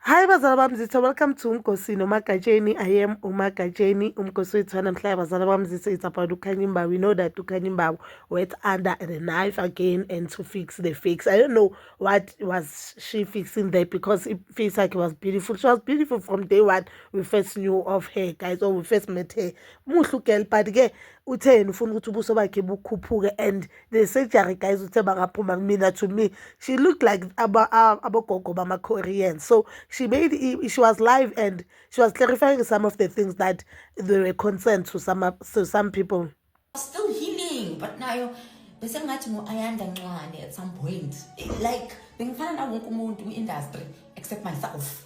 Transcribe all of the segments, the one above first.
Hi bazala bami zitho, welcome to Unkosini Umagatsheni. I am Umagatsheni, umkosi wethu wanamhlanje bazala bami zitho. It's about Ukhanyimba. We know that Ukhanyimba went under the knife again and to fix the fix. I don't know what was she fixing there because it feels like it was beautiful. She was beautiful from day one we first knew of her, guys, or we first met her. Muhle girl, but ke uthe yena ufuna ukuthi ubuso bakhe bukhuphuke, and the surgery, guys, uthe bangaphuma mina, to me she looked like abogogo bama-Korean. So she was live and she was clarifying some of the things that they were concerned to some people. Still healing, but now besengathi ngo-Ayanda Ncwane at some point, like bengifana nawo wonke umuntu kwi-industry except myself.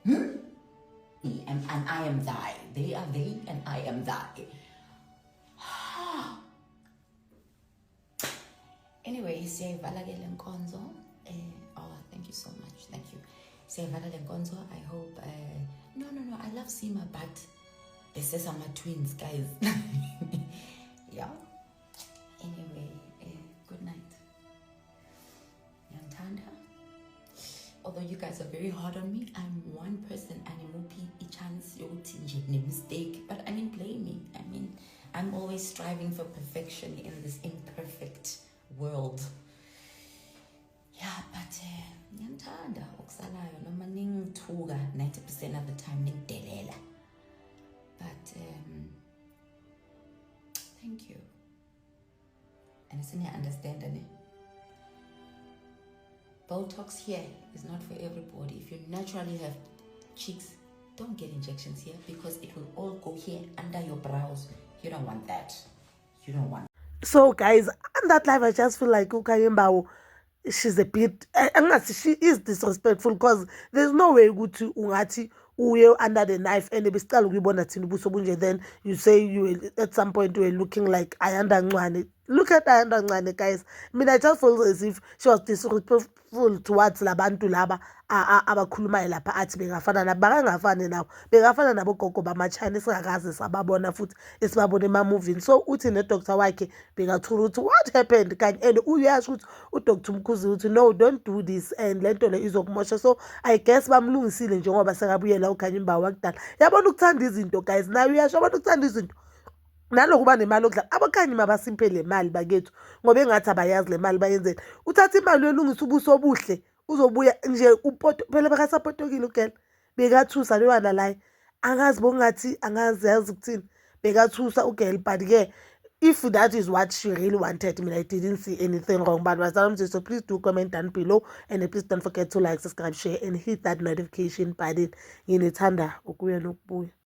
And I am thy. They are they and I am thy. Anyway, siyayivala ke le nkonzo. Thank you so much. Thank you. Siyayivala le nkonzo. I hope no, I love Sima, but they say some are twins, guys. Yeah. Anyway, good night. Yantanda. Although you guys are very hard on me, I'm one person and a chance mistake. But I mean, blame me. I mean, I'm always striving for perfection in this imperfect world. Yeah, but Yantanda, okusalayo noma ningithuka 90% of the time ningidelela. But thank you. And I understand that Botox here is not for everybody. If you naturally have cheeks, don't get injections here because it will all go here under your brows. You don't want that. You don't want. So guys, on that live I just feel like Ukhanyimba, she's a bit she is disrespectful because there's no way ukuthi ungathi uye under the knife and besiqala ukuyibona thina ubuso bunje, then you say you at some point you were looking like Ayanda Ncwane. Look at Ayanda Ncwane, guys. I mean, I just feel as if she was disrespectful towards labantu laba abakhulumayo lapha athi bengafana nabo. Bakangafani nawo, bengafana nabogogo bama-China esingakaze sababona futhi esibabona ema-movini. So uthi nedoctor wakhe bengathola ukuthi what happened kanye, and uyasho ukuthi uDr Mkhuzi uthi no, don't do this and le nto le izokumosha. So I guess bamlungisile njengoba sekabuyela uKhanyimba wakudala. Yabona ukuthanda izinto, guys, nayo uyasho abantu ukuthanda izinto nalokuba nemali okudlala. Abakhanyima basimpe le mali bakethu ngoba engathi abayazi le mali bayenzeni. Uthatha imali uyolungisa ubuso obuhle uzobuya nje phela bekasapotokile ugela, bekathusa lewana laye, angazi bongathi angazi yazi ukuthini, bekathusa ugela. But ke if that is what she really wanted, I mean, I didn't see anything wrong. But so please do comment down below, and please don't forget to like, subscribe, share, and hit that notification button. Yini thanda ukuya nokubuya.